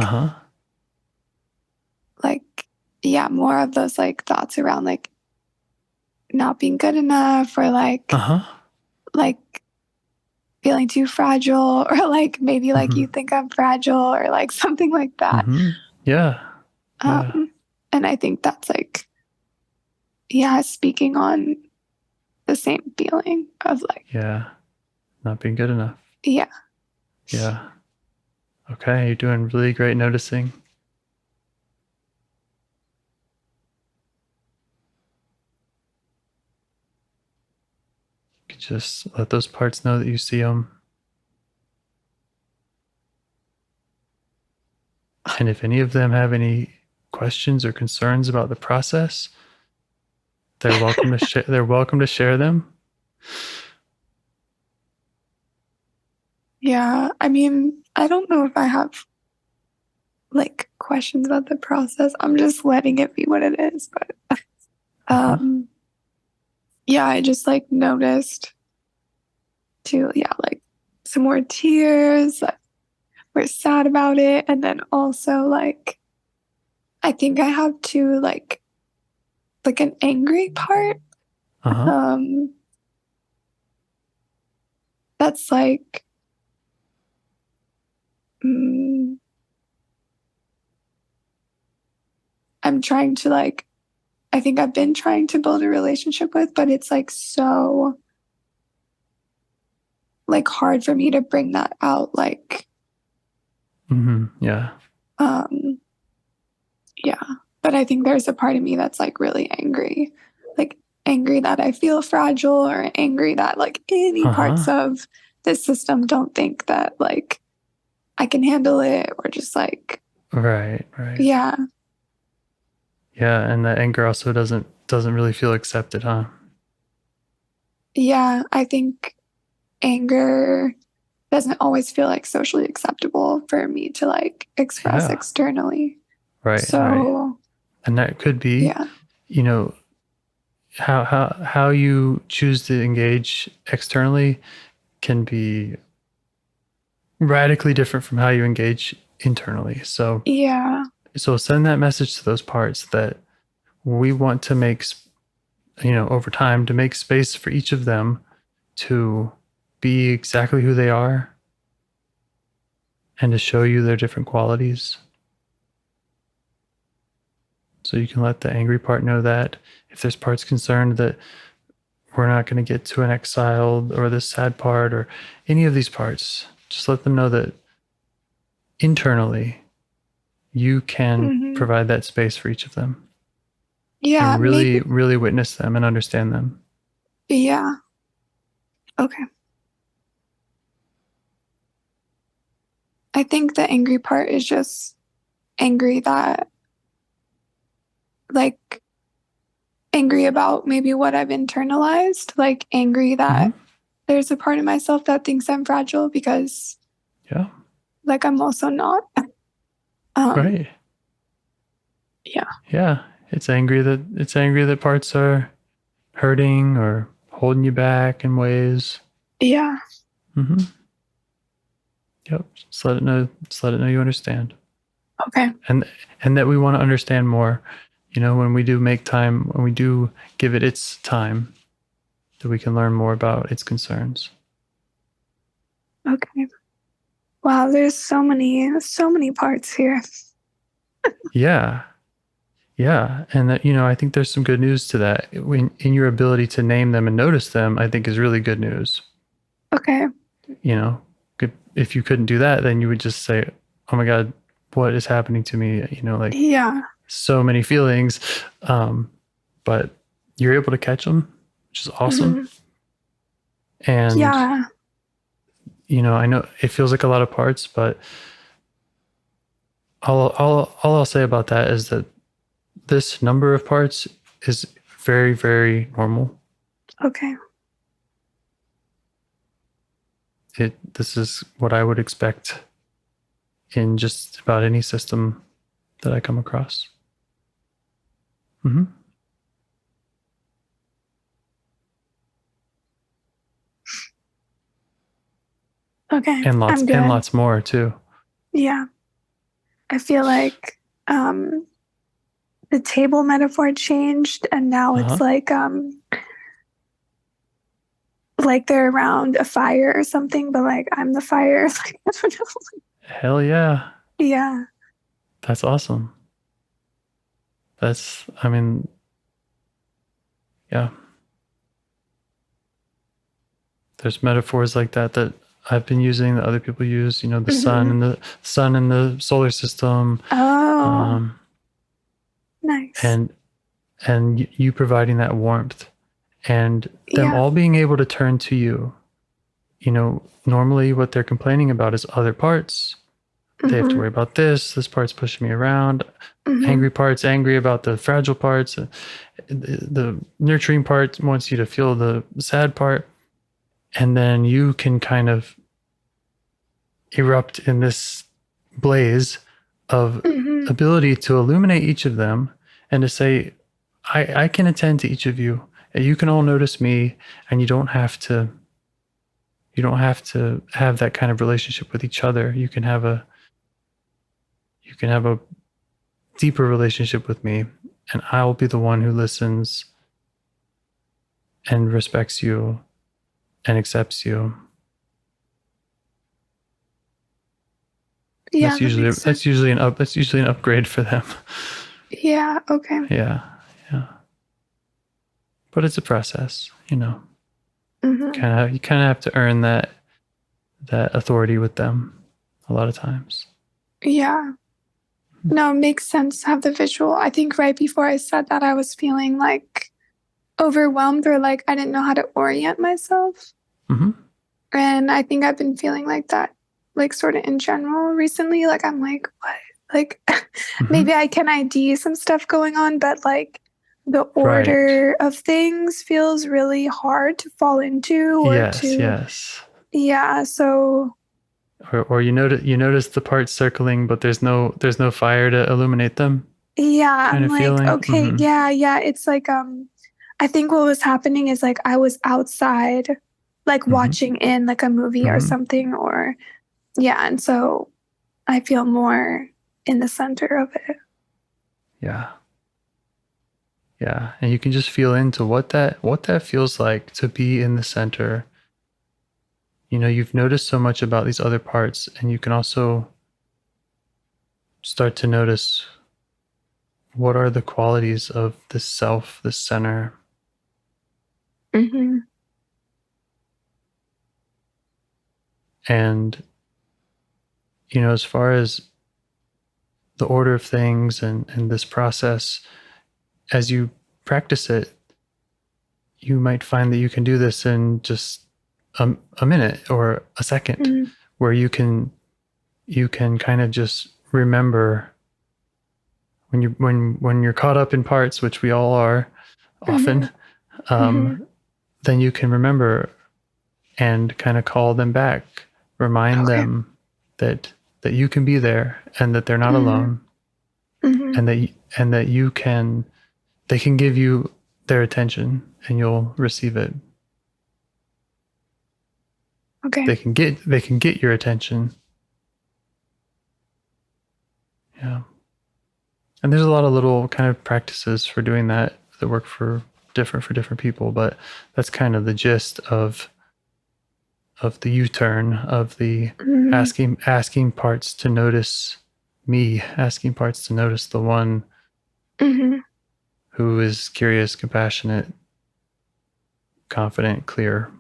like, yeah, more of those like thoughts around like not being good enough or like, like feeling too fragile or like maybe like you think I'm fragile or like something like that. Yeah. And I think that's like, yeah, speaking on the same feeling of like, yeah, not being good enough. Yeah. Yeah. Okay, you're doing really great noticing. You could just let those parts know that you see them. And if any of them have any questions or concerns about the process, they're welcome to they're welcome to share them. Yeah, I mean, I don't know if I have like questions about the process. I'm just letting it be what it is, but yeah, I just like noticed too, yeah, like some more tears, like we're sad about it, and then also like I think I have to like an angry part. That's like I'm trying to like I think I've been trying to build a relationship with, but it's like so like hard for me to bring that out like yeah. Yeah, but I think there's a part of me that's like really angry, like angry that I feel fragile or angry that like any parts of this system don't think that like I can handle it or just like right. Yeah. Yeah, and that anger also doesn't really feel accepted, huh? Yeah, I think anger doesn't always feel like socially acceptable for me to like express externally. Right. So and that could be you know how you choose to engage externally can be radically different from how you engage internally. So send that message to those parts that we want to make, over time, to make space for each of them to be exactly who they are and to show you their different qualities. So you can let the angry part know that if there's parts concerned that we're not going to get to an exile or the sad part or any of these parts, just let them know that internally you can provide that space for each of them. Yeah. And really witness them and understand them. Yeah. Okay. I think the angry part is just angry that like angry about maybe what I've internalized, like angry that there's a part of myself that thinks I'm fragile because like I'm also not. Right. Yeah. It's angry that parts are hurting or holding you back in ways. Yeah. Yep. Just let it know you understand. Okay. And that we want to understand more, when we do make time, when we do give it its time, that we can learn more about its concerns. Okay. Wow, there's so many parts here. Yeah. And that, I think there's some good news to that. In your ability to name them and notice them, I think is really good news. Okay. If you couldn't do that, then you would just say, oh my God, what is happening to me? So many feelings. But you're able to catch them, which is awesome. And I know it feels like a lot of parts, but all I'll say about that is that this number of parts is very, very normal. Okay. this is what I would expect in just about any system that I come across. Mm-hmm. Okay. And lots more too. Yeah. I feel like the table metaphor changed, and now it's like they're around a fire or something, but like I'm the fire. Like, I don't know. Hell yeah. Yeah. That's awesome. Yeah. There's metaphors like that I've been using, that other people use, the Mm-hmm. sun and the solar system. Oh. Nice. And you providing that warmth, and them all being able to turn to you. Normally what they're complaining about is other parts. Mm-hmm. They have to worry about this part's pushing me around. Mm-hmm. Angry part's angry about the fragile parts. The nurturing part wants you to feel the sad part. And then you can kind of erupt in this blaze of ability to illuminate each of them and to say, I can attend to each of you, and you can all notice me, and you don't have to have that kind of relationship with each other. You can have a deeper relationship with me, and I'll be the one who listens and respects you and accepts you. Yeah, that's usually an upgrade for them. Yeah. Okay. Yeah. But it's a process, Mm-hmm. You kind of have to earn that authority with them a lot of times. Yeah. No, it makes sense to have the visual. I think right before I said that, I was feeling like overwhelmed, or like I didn't know how to orient myself. Mm-hmm. And I think I've been feeling like that, like sort of in general recently. Like I'm like, what? Like maybe I can ID some stuff going on, but like the order of things feels really hard to fall into. Or Yes. Yeah. So. Or you notice the parts circling, but there's no fire to illuminate them. Yeah, I'm like, feeling. Okay, yeah. It's like I think what was happening is like I was outside, like watching in like a movie or something, or and so I feel more in the center of it. Yeah, and you can just feel into what that feels like to be in the center. You've noticed so much about these other parts, and you can also start to notice what are the qualities of this self, this center. Mm-hmm. And, as far as the order of things and this process, as you practice it, you might find that you can do this in just a minute or a second, where you can kind of just remember when you're caught up in parts, which we all are often, then you can remember and kind of call them back, remind them that you can be there, and that they're not alone, and that you can, they can give you their attention, and you'll receive it. Okay. They can get your attention. Yeah. And there's a lot of little kind of practices for doing that work for different people, but that's kind of the gist of the U-turn, of the asking parts to notice me, asking parts to notice the one who is curious, compassionate, confident, clear.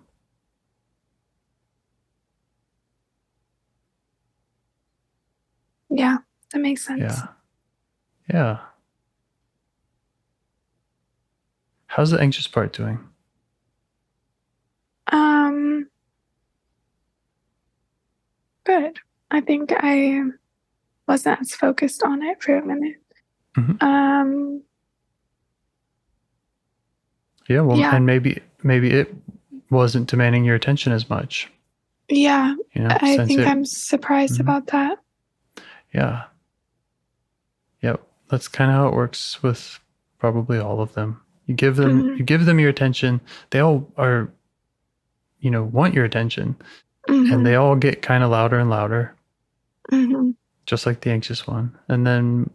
Yeah, that makes sense. Yeah. How's the anxious part doing? Good. I think I wasn't as focused on it for a minute. Yeah, well, and maybe it wasn't demanding your attention as much. Yeah. I since think I'm surprised about that. Yeah. Yep. That's kind of how it works with probably all of them. You give them your attention. They all are, want your attention, and they all get kind of louder and louder, just like the anxious one. And then,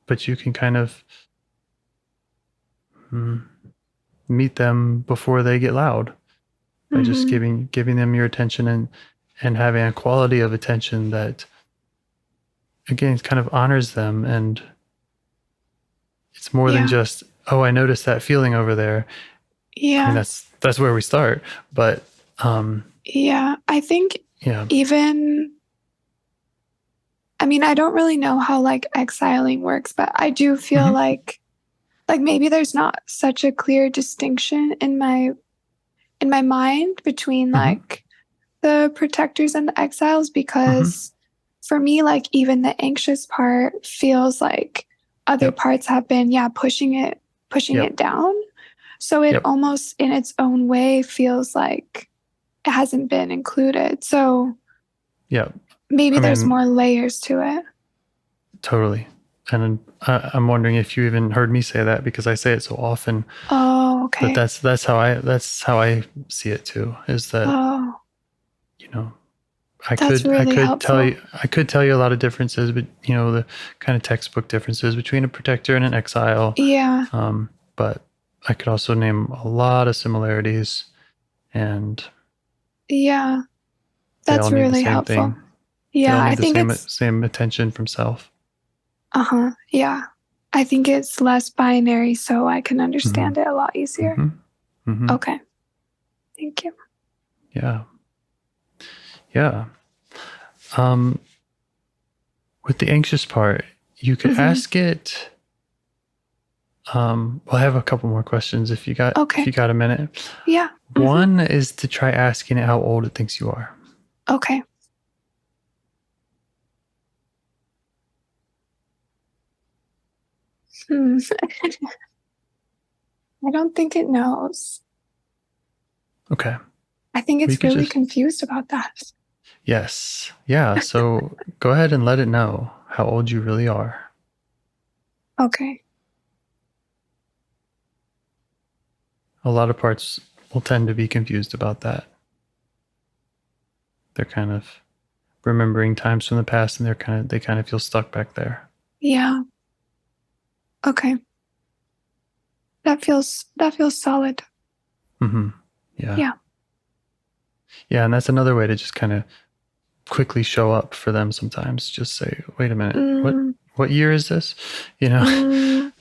but you can kind of meet them before they get loud by just giving them your attention and having a quality of attention that, again, kind of honors them. And it's more than just, oh, I noticed that feeling over there. Yeah. I mean, that's where we start. But yeah, I think even, I mean, I don't really know how like exiling works, but I do feel like maybe there's not such a clear distinction in my mind between like the protectors and the exiles, because for me, like even the anxious part feels like other parts have been pushing it down. So it almost in its own way feels like it hasn't been included. So maybe there's more layers to it. Totally. And I'm wondering if you even heard me say that, because I say it so often. Oh, okay. But that's how I see it too. Is that I could tell you a lot of differences, but the kind of textbook differences between a protector and an exile. Yeah. But I could also name a lot of similarities, and that's really helpful. Thing. Yeah, I think it's same attention from self. Yeah, I think it's less binary, so I can understand it a lot easier. Okay, thank you. Yeah. With the anxious part, you could ask it. Well, I have a couple more questions if you got a minute. Yeah. One is to try asking it how old it thinks you are. Okay. I don't think it knows. Okay. I think it's really confused about that. Yes. Yeah. So go ahead and let it know how old you really are. Okay. A lot of parts will tend to be confused about that. They're kind of remembering times from the past, and they kind of feel stuck back there. Yeah. Okay. That feels solid. Yeah. Yeah, and that's another way to just kind of quickly show up for them sometimes. Just say, wait a minute, what year is this? And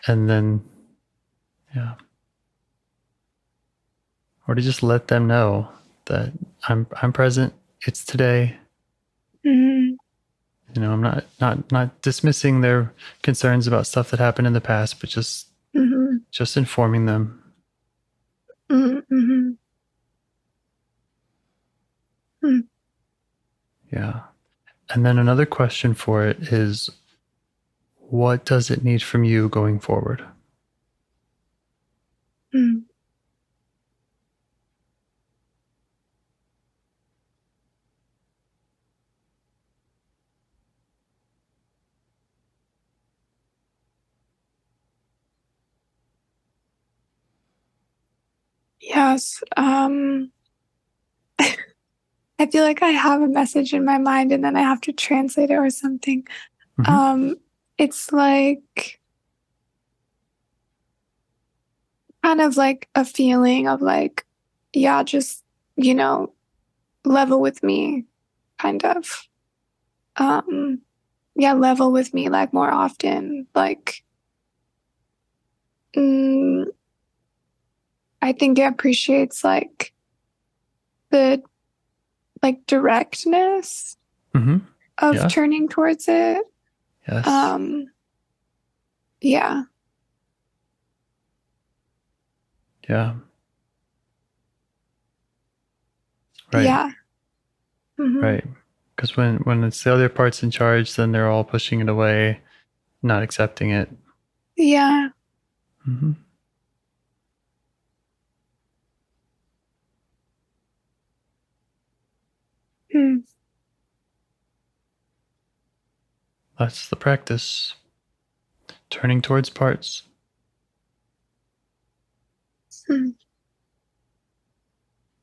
then, or to just let them know that I'm present. It's today. I'm not dismissing their concerns about stuff that happened in the past, but just informing them. Yeah. And then another question for it is, what does it need from you going forward? Yes. I feel like I have a message in my mind and then I have to translate it or something. It's like kind of like a feeling of like, just, level with me, kind of. Level with me like more often. Like, I think it appreciates like the like directness of turning towards it. Yes. Yeah. Yeah. Right. Yeah. Right. Because when it's the other parts in charge, then they're all pushing it away, not accepting it. Yeah. That's the practice. Turning towards parts.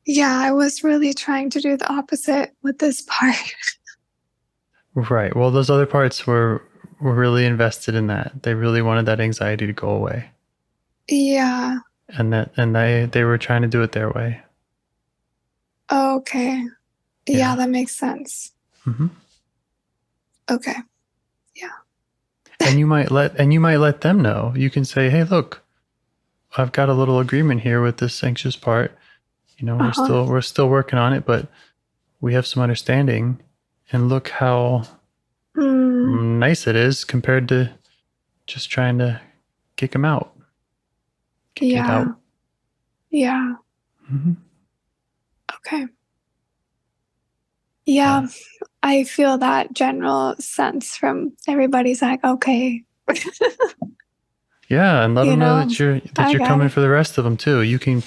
Yeah, I was really trying to do the opposite with this part. Right. Well, those other parts were really invested in that. They really wanted that anxiety to go away. Yeah. And they were trying to do it their way. Okay. Yeah, that makes sense. Mm-hmm. Okay. Yeah. And you might let them know. You can say, "Hey, look, I've got a little agreement here with this anxious part. You know, we're still working on it, but we have some understanding. And look how nice it is compared to just trying to kick him out. Kick it out." Yeah. Mm-hmm. Okay. Yeah, I feel that general sense from everybody's like, okay. Yeah, and let them know that you're coming for the rest of them too. You can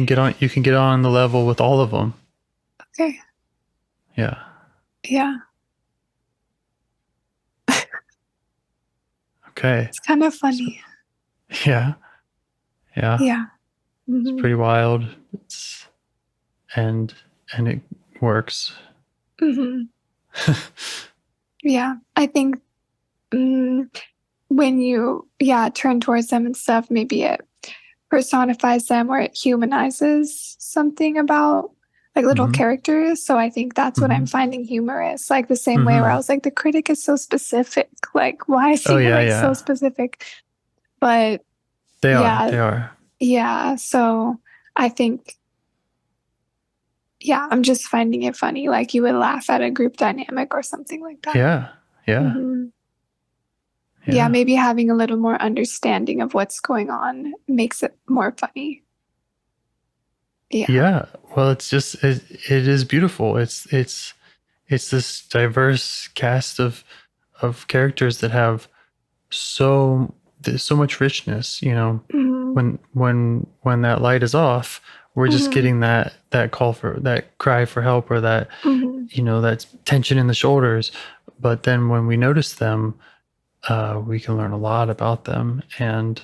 get on the level with all of them. Okay. Yeah. Yeah. Okay. It's kind of funny. Yeah. Yeah. Yeah. It's pretty wild. And it works. Yeah, I think when you turn towards them and stuff, maybe it personifies them or it humanizes something about like little characters. So I think that's what I'm finding humorous. Like the same way where I was like, the critic is so specific. Like, why is he so specific? But they are. Yeah. So I think, I'm just finding it funny. Like you would laugh at a group dynamic or something like that. Yeah. Yeah. Yeah, maybe having a little more understanding of what's going on makes it more funny. Yeah. Yeah. Well, it's just it is beautiful. It's this diverse cast of characters that have so much richness. You know, when that light is off, we're just getting that call for that cry for help or that you know, that tension in the shoulders. But then when we notice them, we can learn a lot about them, and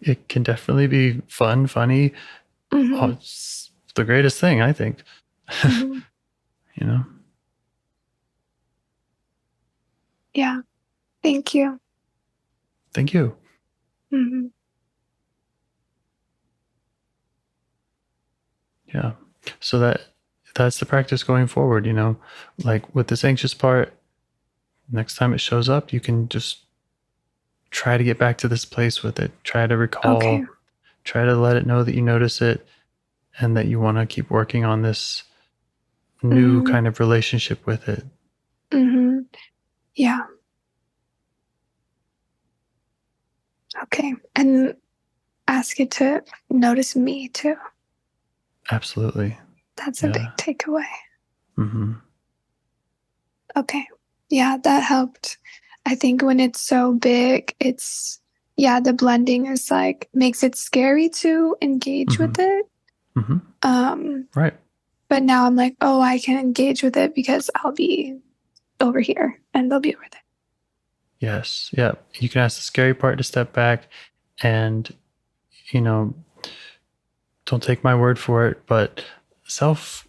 it can definitely be funny. Oh, it's the greatest thing, I think. You know. Yeah. Thank you. Thank you. Yeah. So that's the practice going forward, you know, like with this anxious part, next time it shows up, you can just try to get back to this place with it. Try to recall, try to let it know that you notice it and that you want to keep working on this new kind of relationship with it. Yeah. Okay. And ask it to notice me too. Absolutely. That's a big takeaway. Okay. Yeah, that helped. I think when it's so big, it's, the blending is like, makes it scary to engage with it. Right. But now I'm like, oh, I can engage with it because I'll be over here and they'll be over there. Yes. Yeah. You can ask the scary part to step back and, you know, don't take my word for it, but self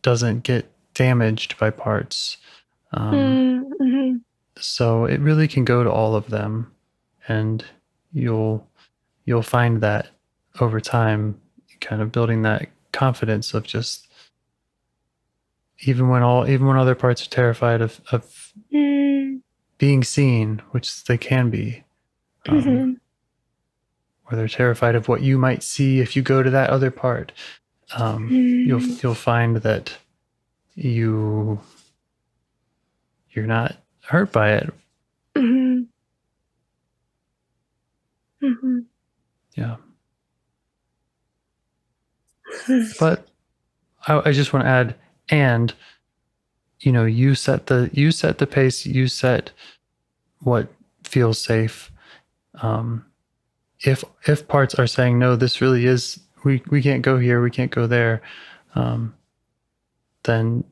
doesn't get damaged by parts. So it really can go to all of them, and you'll find that over time, kind of building that confidence of just even when other parts are terrified of being seen, which they can be, or they're terrified of what you might see if you go to that other part. You'll find that you're not hurt by it. Yeah. But I just want to add, and you know, you set the pace, you set what feels safe. If parts are saying no, this really is, we can't go here, we can't go there, then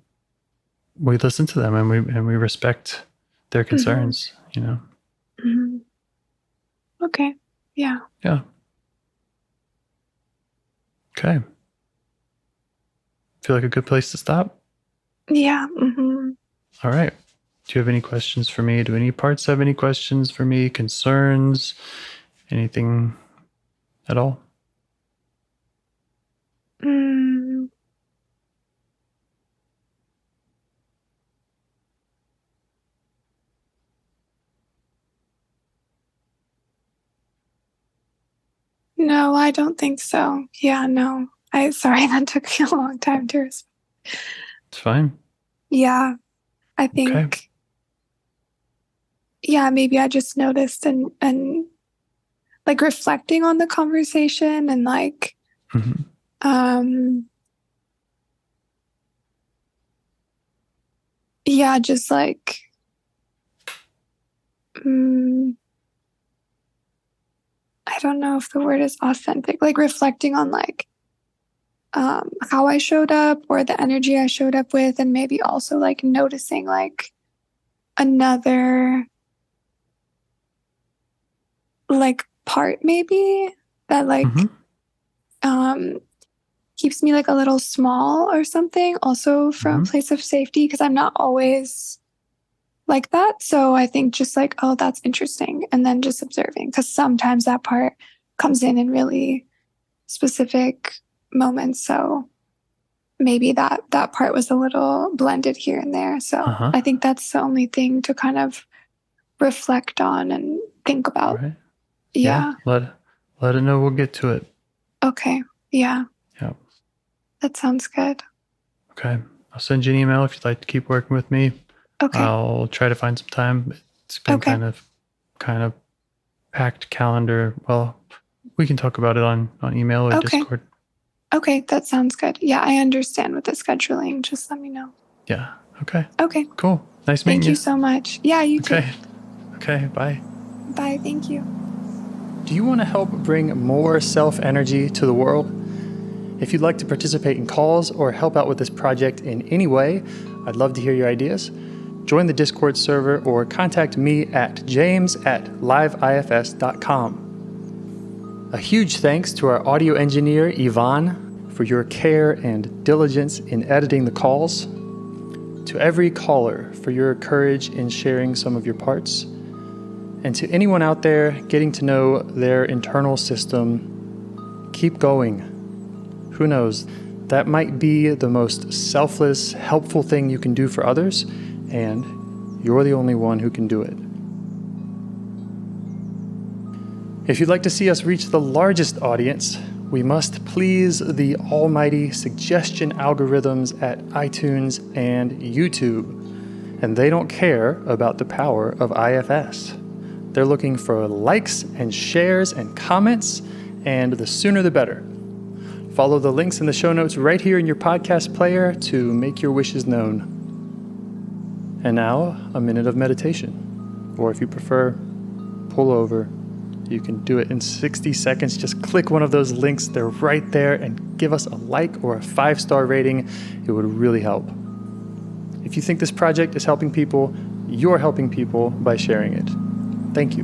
we listen to them and we respect their concerns, you know? Mm-hmm. Okay. Yeah. Yeah. Okay. Feel like a good place to stop? Yeah. Mm-hmm. All right. Do you have any questions for me? Do any parts have any questions for me? Concerns? Anything at all? No, I don't think so. Yeah, no. Sorry, that took me a long time to respond. It's fine. Yeah, I think. Okay. Yeah, maybe I just noticed and like reflecting on the conversation and like, yeah, just like, I don't know if the word is authentic, like reflecting on like, how I showed up or the energy I showed up with, and maybe also like noticing like another like part maybe that like keeps me like a little small or something, also from a place of safety, because I'm not always like that. So I think just like, oh, that's interesting, and then just observing, because sometimes that part comes in really specific moments. So maybe that part was a little blended here and there. So I think that's the only thing to kind of reflect on and think about. Right. Yeah. Let it know. We'll get to it. Okay. Yeah. Yeah. That sounds good. Okay. I'll send you an email if you'd like to keep working with me. Okay. I'll try to find some time. It's been kind of packed calendar. Well, we can talk about it on email or Discord. Okay, that sounds good. Yeah, I understand with the scheduling. Just let me know. Yeah. Okay. Okay. Cool. Nice meeting you. Thank you so much. Yeah, you too. Okay. Bye. Bye. Thank you. Do you want to help bring more self-energy to the world? If you'd like to participate in calls or help out with this project in any way, I'd love to hear your ideas. Join the Discord server or contact me at james@liveifs.com. A huge thanks to our audio engineer, Yvonne, for your care and diligence in editing the calls. To every caller for your courage in sharing some of your parts. And to anyone out there getting to know their internal system, keep going. Who knows? That might be the most selfless, helpful thing you can do for others, and you're the only one who can do it. If you'd like to see us reach the largest audience, we must please the almighty suggestion algorithms at iTunes and YouTube. And they don't care about the power of IFS. They're looking for likes and shares and comments, and the sooner the better. Follow the links in the show notes right here in your podcast player to make your wishes known. And now, a minute of meditation. Or if you prefer, pull over. You can do it in 60 seconds. Just click one of those links. They're right there, and give us a like or a 5-star rating. It would really help. If you think this project is helping people, you're helping people by sharing it. Thank you.